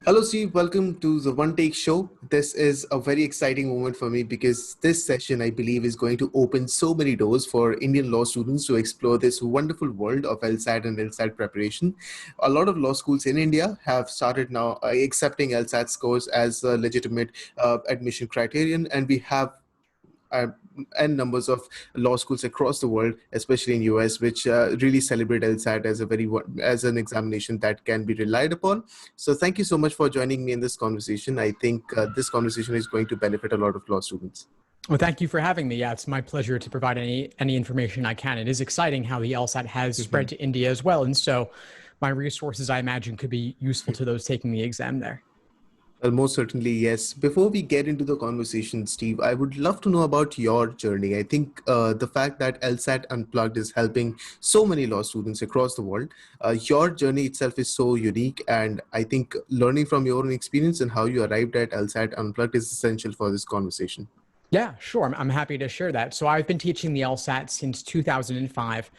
Hello, Steve. Welcome to the One Take Show. This is a very exciting moment for me because this session, I believe, is going to open so many doors for Indian law students to explore this wonderful world of LSAT and LSAT preparation. A lot of law schools in India have started now accepting LSAT scores as a legitimate admission criterion, and we have uh, n numbers of law schools across the world, especially in US, which really celebrate LSAT as as an examination that can be relied upon. So thank you so much for joining me in this conversation. I think this conversation is going to benefit a lot of law students. Well, thank you for having me. Yeah, it's my pleasure to provide any information I can. It is exciting how the LSAT has spread to India as well, and so my resources, I imagine, could be useful to those taking the exam there. Well, most certainly, yes. Before we get into the conversation, Steve, I would love to know about your journey. I think the fact that LSAT Unplugged is helping so many law students across the world, your journey itself is so unique. And I think learning from your own experience and how you arrived at LSAT Unplugged is essential for this conversation. Yeah, sure. I'm happy to share that. So I've been teaching the LSAT since 2005.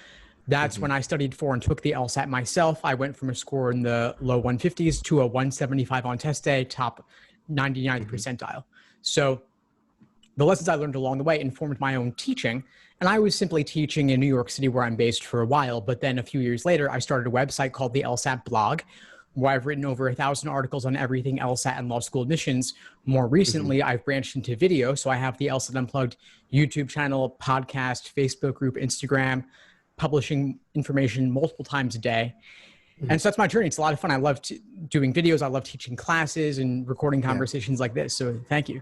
That's when I studied for and took the LSAT myself. I went from a score in the low 150s to a 175 on test day, top 99th percentile. So the lessons I learned along the way informed my own teaching. And I was simply teaching in New York City, where I'm based, for a while. But then a few years later, I started a website called the LSAT blog, where I've written over 1,000 articles on everything LSAT and law school admissions. More recently, I've branched into video. So I have the LSAT Unplugged YouTube channel, podcast, Facebook group, Instagram, publishing information multiple times a day. And so that's my journey. It's a lot of fun. I love doing videos. I love teaching classes and recording conversations like this. So thank you.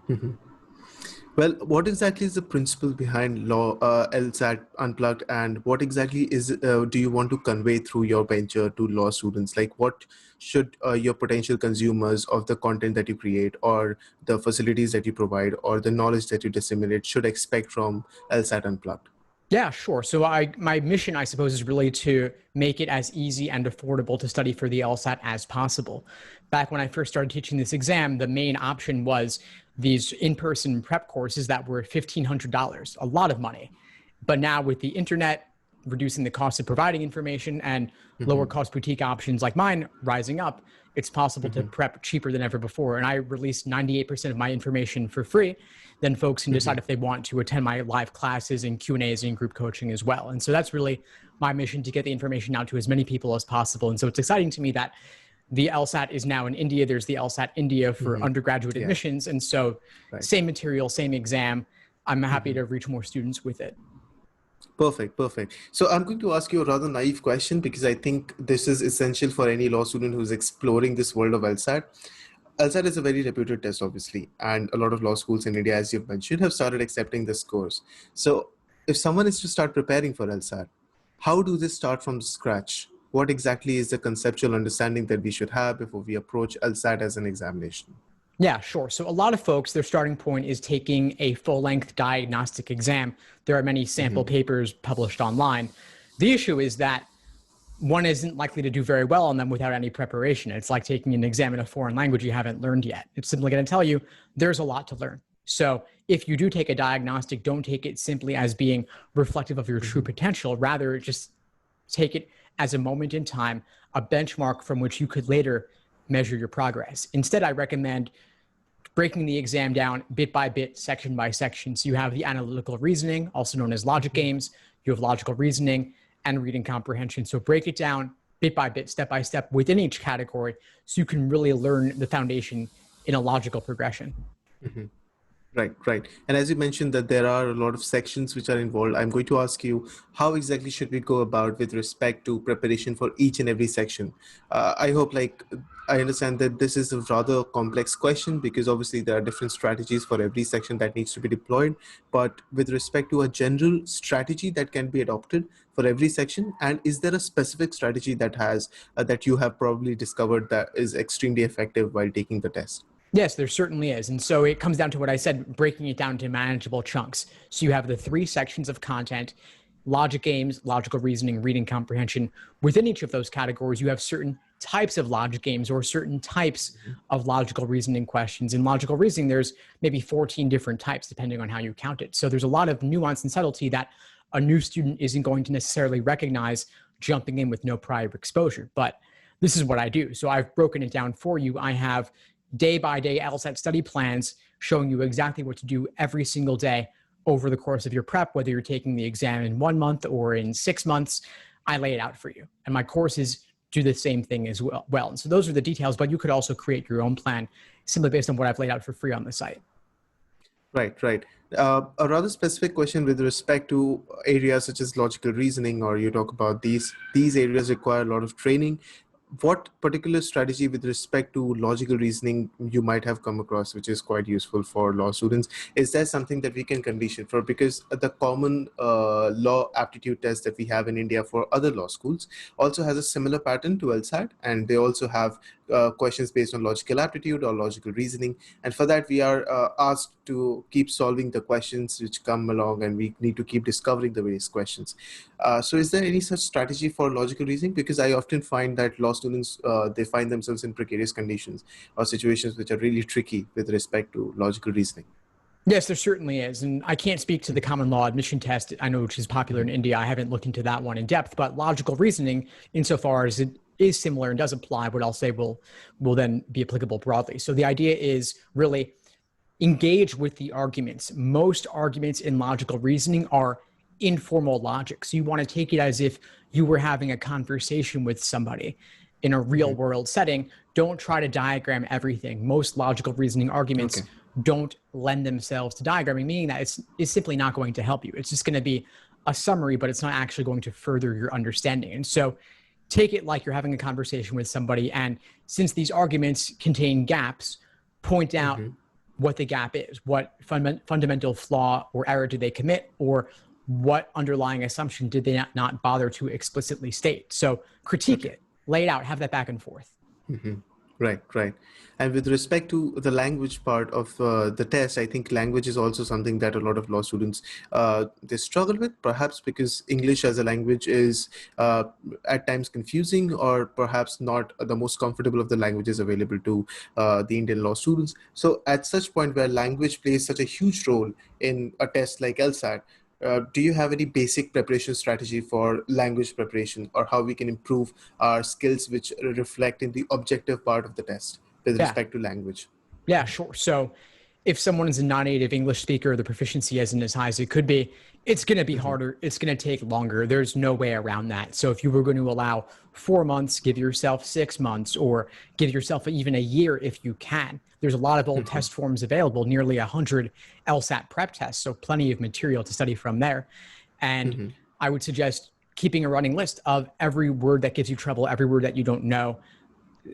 Well, what exactly is the principle behind law LSAT Unplugged, and what exactly is do you want to convey through your venture to law students? Like, what should your potential consumers of the content that you create, or the facilities that you provide, or the knowledge that you disseminate should expect from LSAT Unplugged? Yeah, sure. So my mission, I suppose, is really to make it as easy and affordable to study for the LSAT as possible. Back when I first started teaching this exam, the main option was these in-person prep courses that were $1,500, a lot of money. But now with the internet reducing the cost of providing information and lower cost boutique options like mine rising up, it's possible to prep cheaper than ever before. And I release 98% of my information for free. Then folks can decide if they want to attend my live classes and Q&As and group coaching as well. And so that's really my mission, to get the information out to as many people as possible. And so it's exciting to me that the LSAT is now in India. There's the LSAT India for undergraduate admissions. And so same material, same exam. I'm happy to reach more students with it. Perfect, perfect. So I'm going to ask you a rather naive question, because I think this is essential for any law student who's exploring this world of LSAT. LSAT is a very reputed test, obviously, and a lot of law schools in India, as you've mentioned, have started accepting the scores. So if someone is to start preparing for LSAT, how do they start from scratch? What exactly is the conceptual understanding that we should have before we approach LSAT as an examination? Yeah, sure. So a lot of folks, their starting point is taking a full-length diagnostic exam. There are many sample papers published online. The issue is that one isn't likely to do very well on them without any preparation. It's like taking an exam in a foreign language you haven't learned yet. It's simply going to tell you there's a lot to learn. So if you do take a diagnostic, don't take it simply as being reflective of your true potential. Rather, just take it as a moment in time, a benchmark from which you could later measure your progress. Instead, I recommend breaking the exam down bit by bit, section by section. So you have the analytical reasoning, also known as logic games. You have logical reasoning and reading comprehension. So break it down bit by bit, step by step within each category, so you can really learn the foundation in a logical progression. Right, right. And as you mentioned that there are a lot of sections which are involved, I'm going to ask you, how exactly should we go about with respect to preparation for each and every section? I hope, I understand that this is a rather complex question, because obviously there are different strategies for every section that needs to be deployed. But with respect to a general strategy that can be adopted for every section, and is there a specific strategy that that you have probably discovered that is extremely effective while taking the test? Yes, there certainly is. And so it comes down to what I said, breaking it down to manageable chunks. So you have the 3 sections of content: logic games, logical reasoning, reading comprehension. Within each of those categories, you have certain types of logic games or certain types of logical reasoning questions. In logical reasoning, there's maybe 14 different types, depending on how you count it. So there's a lot of nuance and subtlety that a new student isn't going to necessarily recognize jumping in with no prior exposure. But this is what I do. So I've broken it down for you. I have day by day LSAT study plans showing you exactly what to do every single day over the course of your prep, whether you're taking the exam in 1 month or in 6 months. I lay it out for you. And my courses do the same thing as well. And so those are the details, but you could also create your own plan simply based on what I've laid out for free on the site. Right, right. A rather specific question with respect to areas such as logical reasoning, or you talk about these areas require a lot of training. What particular strategy with respect to logical reasoning you might have come across, which is quite useful for law students? Is there something that we can condition for? Because the common law aptitude test that we have in India for other law schools also has a similar pattern to LSAT, and they also have questions based on logical aptitude or logical reasoning. And for that, we are asked to keep solving the questions which come along, and we need to keep discovering the various questions. So is there any such strategy for logical reasoning? Because I often find that law students, they find themselves in precarious conditions or situations which are really tricky with respect to logical reasoning. Yes, there certainly is. And I can't speak to the common law admission test, I know, which is popular in India. I haven't looked into that one in depth, but logical reasoning, insofar as it is similar and does apply, what I'll say will then be applicable broadly. So the idea is really engage with the arguments. Most arguments in logical reasoning are informal logic. So you want to take it as if you were having a conversation with somebody in a real world setting. Don't try to diagram everything. Most logical reasoning arguments don't lend themselves to diagramming, meaning that it's simply not going to help you. It's just going to be a summary, but it's not actually going to further your understanding. And so take it like you're having a conversation with somebody. And since these arguments contain gaps, point out what the gap is, what fundamental flaw or error did they commit, or what underlying assumption did they not bother to explicitly state. So critique it, lay it out, have that back and forth. Right, right. And with respect to the language part of the test, I think language is also something that a lot of law students, they struggle with, perhaps because English as a language is at times confusing, or perhaps not the most comfortable of the languages available to the Indian law students. So at such point where language plays such a huge role in a test like LSAT, do you have any basic preparation strategy for language preparation, or how we can improve our skills which reflect in the objective part of the test with respect to language? Yeah, sure. So if someone is a non-native English speaker, the proficiency isn't as high as it could be, it's going to be harder. It's going to take longer. There's no way around that. So if you were going to allow 4 months, give yourself 6 months, or give yourself even a year if you can. There's a lot of old test forms available, nearly 100 LSAT prep tests, so plenty of material to study from there. And I would suggest keeping a running list of every word that gives you trouble, every word that you don't know.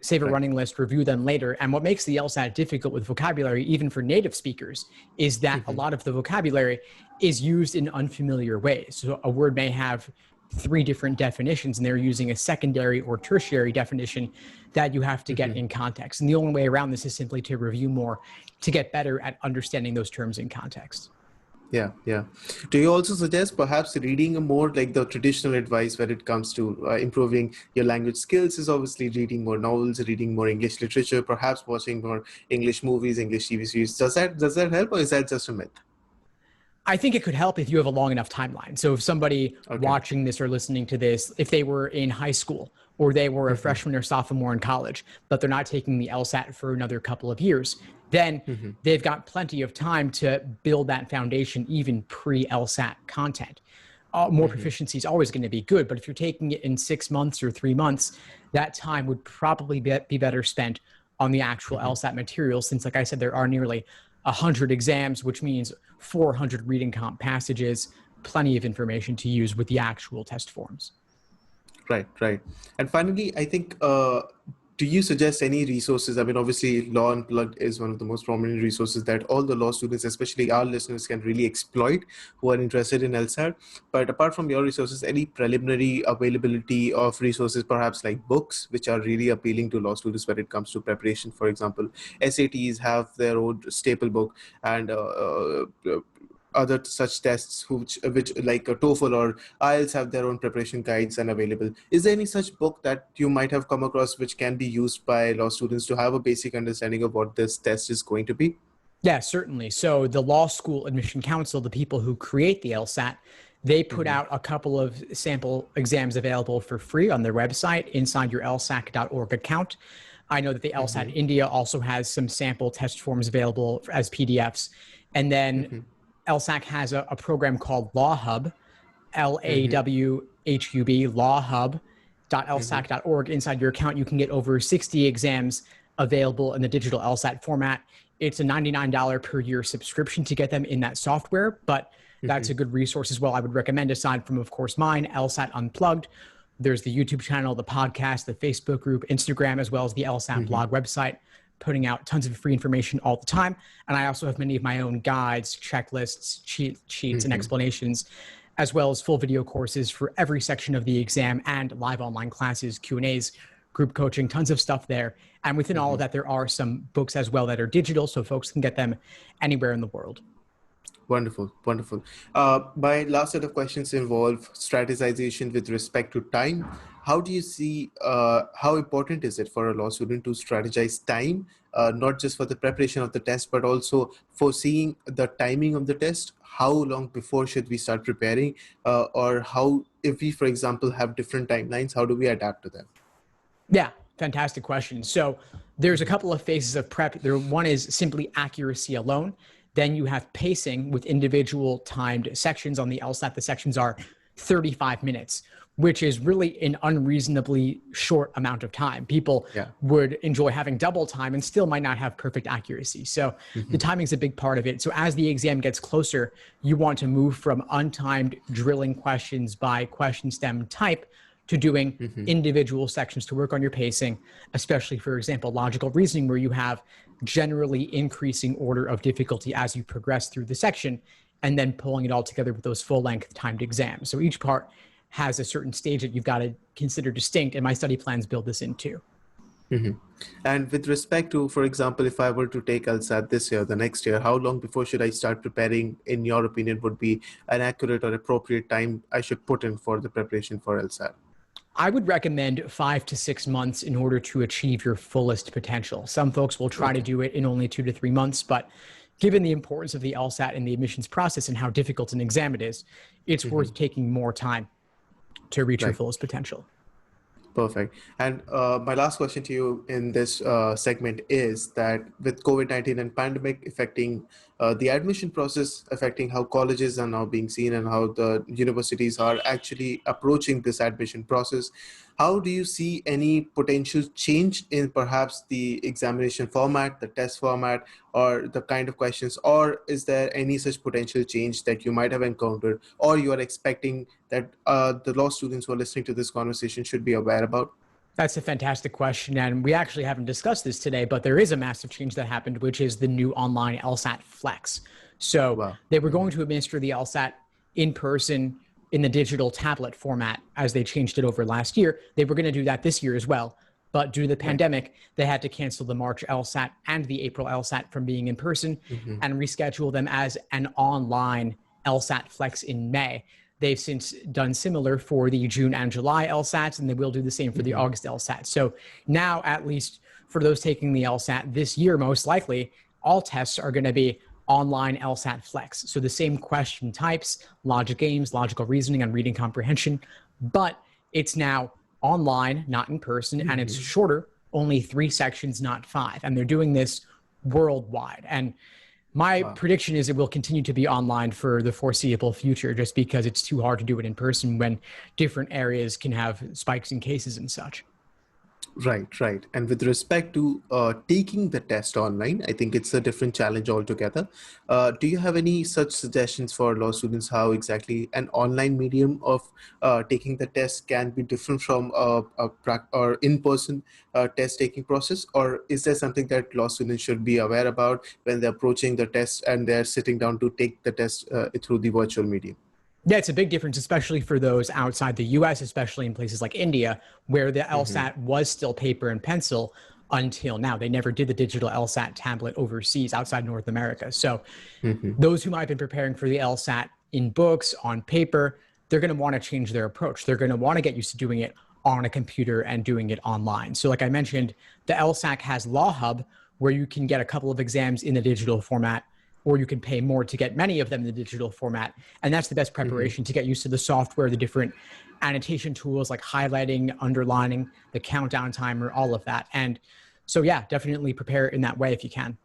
Save a running list, review them later. And what makes the LSAT difficult with vocabulary, even for native speakers, is that a lot of the vocabulary is used in unfamiliar ways. So a word may have 3 different definitions, and they're using a secondary or tertiary definition that you have to get in context. And the only way around this is simply to review more to get better at understanding those terms in context. Yeah, yeah. Do you also suggest perhaps reading a more like the traditional advice when it comes to improving your language skills is obviously reading more novels, reading more English literature, perhaps watching more English movies, English TV series? Does that help, or is that just a myth? I think it could help if you have a long enough timeline. So if somebody watching this or listening to this, if they were in high school or they were a freshman or sophomore in college, but they're not taking the LSAT for another couple of years, then they've got plenty of time to build that foundation, even pre-LSAT content. More proficiency is always going to be good, but if you're taking it in 6 months or 3 months, that time would probably be better spent on the actual LSAT material, since, like I said, there are nearly 100 exams, which means 400 reading comp passages, plenty of information to use with the actual test forms. Right, right. And finally, I think, do you suggest any resources? I mean, obviously, Law Unplugged is one of the most prominent resources that all the law students, especially our listeners, can really exploit who are interested in LSAT. But apart from your resources, any preliminary availability of resources, perhaps like books, which are really appealing to law students when it comes to preparation? For example, SATs have their own staple book, and other such tests which like a TOEFL or IELTS have their own preparation guides and available. Is there any such book that you might have come across which can be used by law students to have a basic understanding of what this test is going to be? Yeah, certainly. So the Law School Admission Council, the people who create the LSAT, They put out a couple of sample exams available for free on their website inside your lsac.org account. I know that the LSAT India also has some sample test forms available as PDFs. And then LSAC has a program called Law Hub, LAWHUB, lawhub.lsac.org. Inside your account, you can get over 60 exams available in the digital LSAT format. It's a $99 per year subscription to get them in that software, but that's a good resource as well. I would recommend, aside from, of course, mine, LSAT Unplugged. There's the YouTube channel, the podcast, the Facebook group, Instagram, as well as the LSAT blog website, putting out tons of free information all the time. And I also have many of my own guides, checklists, cheat sheets, and explanations, as well as full video courses for every section of the exam and live online classes, Q&As, group coaching, tons of stuff there. And within all of that, there are some books as well that are digital, so folks can get them anywhere in the world. Wonderful, wonderful. My last set of questions involve strategization with respect to time. How do you see, how important is it for a law student to strategize time, not just for the preparation of the test, but also foreseeing the timing of the test? How long before should we start preparing? Or how, if we, for example, have different timelines, how do we adapt to them? Yeah, fantastic question. So there's a couple of phases of prep. One is simply accuracy alone. Then you have pacing with individual timed sections. On the LSAT, the sections are 35 minutes, which is really an unreasonably short amount of time. People would enjoy having double time and still might not have perfect accuracy. So the timing is a big part of it. So as the exam gets closer, you want to move from untimed drilling questions by question stem type to doing individual sections to work on your pacing, especially, for example, logical reasoning, where you have generally increasing order of difficulty as you progress through the section, and then pulling it all together with those full-length timed exams. So each part has a certain stage that you've got to consider distinct, and my study plans build this in too. And with respect to, for example, if I were to take LSAT this year, the next year, how long before should I start preparing, in your opinion, would be an accurate or appropriate time I should put in for the preparation for LSAT? I would recommend 5 to 6 months in order to achieve your fullest potential. Some folks will try to do it in only 2 to 3 months, but given the importance of the LSAT and the admissions process and how difficult an exam it is, it's worth taking more time to reach your fullest potential. Perfect. And my last question to you in this segment is that with COVID-19 and pandemic affecting the admission process, affecting how colleges are now being seen and how the universities are actually approaching this admission process, how do you see any potential change in perhaps the examination format, the test format, or the kind of questions, or is there any such potential change that you might have encountered or you are expecting that the law students who are listening to this conversation should be aware about? That's a fantastic question. And we actually haven't discussed this today, but there is a massive change that happened, which is the new online LSAT-Flex. So they were going to administer the LSAT in person in the digital tablet format as they changed it over last year. They were going to do that this year as well. But due to the pandemic, they had to cancel the March LSAT and the April LSAT from being in person and reschedule them as an online LSAT-Flex in May. They've since done similar for the June and July LSATs, and they will do the same for the August LSAT. So now, at least for those taking the LSAT this year, most likely, all tests are going to be online LSAT Flex. So the same question types, logic games, logical reasoning, and reading comprehension, but it's now online, not in person, and it's shorter, only 3 sections, not 5. And they're doing this worldwide. And my prediction is it will continue to be online for the foreseeable future, just because it's too hard to do it in person when different areas can have spikes in cases and such. Right, right. And with respect to taking the test online, I think it's a different challenge altogether. Do you have any such suggestions for law students how exactly an online medium of taking the test can be different from or in-person test taking process? Or is there something that law students should be aware about when they're approaching the test and they're sitting down to take the test through the virtual medium? Yeah, it's a big difference, especially for those outside the US, especially in places like India, where the LSAT was still paper and pencil until now. They never did the digital LSAT tablet overseas outside North America. So those who might have been preparing for the LSAT in books, on paper, they're going to want to change their approach. They're going to want to get used to doing it on a computer and doing it online. So like I mentioned, the LSAC has Law Hub, where you can get a couple of exams in the digital format or you can pay more to get many of them in the digital format. And that's the best preparation to get used to the software, the different annotation tools like highlighting, underlining, the countdown timer, all of that. And so, yeah, definitely prepare in that way if you can.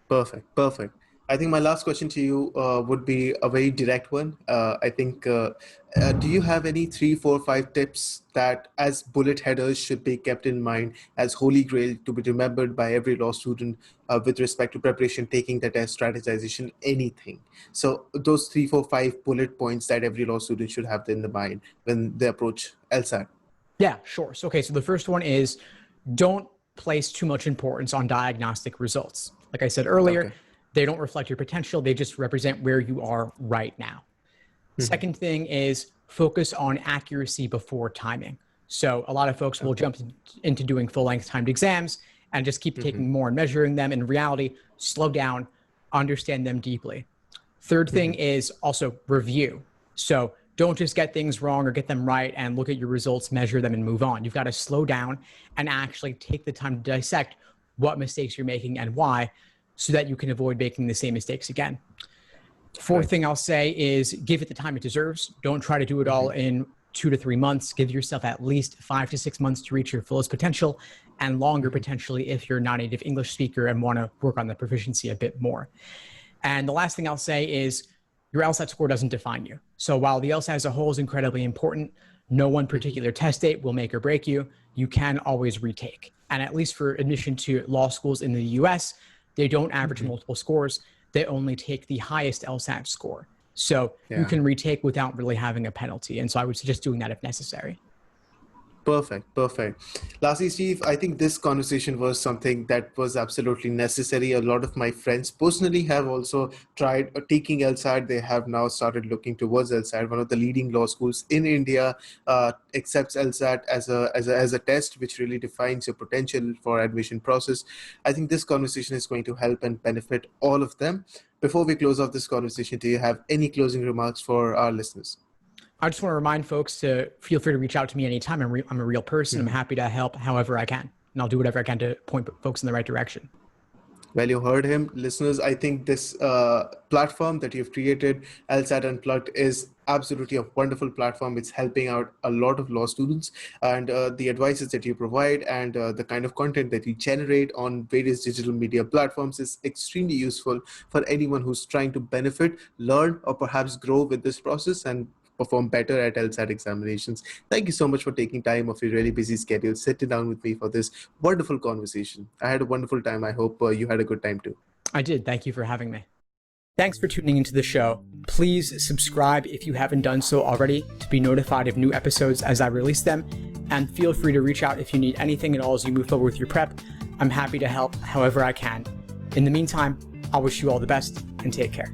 Perfect, perfect. I think my last question to you would be a very direct one. I think, do you have any 3, 4, 5 tips that, as bullet headers, should be kept in mind as holy grail to be remembered by every law student with respect to preparation, taking the test, strategization, anything? So those 3, 4, 5 bullet points that every law student should have in the mind when they approach LSAT. Yeah, sure. So, okay, so the first one is don't place too much importance on diagnostic results. Like I said earlier, Okay. they don't reflect your potential, they just represent where you are right now. Second thing is focus on accuracy before timing. So a lot of folks will jump into doing full length timed exams and just keep taking more and measuring them. In reality, slow down, understand them deeply. Third thing is also review. So don't just get things wrong or get them right and look at your results, measure them, and move on. You've got to slow down and actually take the time to dissect what mistakes you're making and why, so that you can avoid making the same mistakes again. Fourth thing I'll say is give it the time it deserves. Don't try to do it all in 2 to 3 months. Give yourself at least 5 to 6 months to reach your fullest potential, and longer potentially if you're a non-native English speaker and want to work on the proficiency a bit more. And the last thing I'll say is your LSAT score doesn't define you. So while the LSAT as a whole is incredibly important, no one particular test date will make or break you. You can always retake. And at least for admission to law schools in the US, they don't average multiple scores. They only take the highest LSAT score. So you can retake without really having a penalty. And so I would suggest doing that if necessary. Perfect, perfect. Lastly, Steve, I think this conversation was something that was absolutely necessary. A lot of my friends personally have also tried taking LSAT. They have now started looking towards LSAT. One of the leading law schools in India accepts LSAT as a test, which really defines your potential for admission process. I think this conversation is going to help and benefit all of them. Before we close off this conversation, do you have any closing remarks for our listeners? I just want to remind folks to feel free to reach out to me anytime. I'm a real person. I'm happy to help however I can. And I'll do whatever I can to point folks in the right direction. Well, you heard him. Listeners, I think this platform that you've created, LSAT Unplugged, is absolutely a wonderful platform. It's helping out a lot of law students, and the advices that you provide and the kind of content that you generate on various digital media platforms is extremely useful for anyone who's trying to benefit, learn, or perhaps grow with this process and perform better at LSAT examinations. Thank you so much for taking time off your really busy schedule, sitting down with me for this wonderful conversation. I had a wonderful time. I hope you had a good time too. I did. Thank you for having me. Thanks for tuning into the show. Please subscribe if you haven't done so already to be notified of new episodes as I release them. And feel free to reach out if you need anything at all as you move forward with your prep. I'm happy to help however I can. In the meantime, I'll wish you all the best and take care.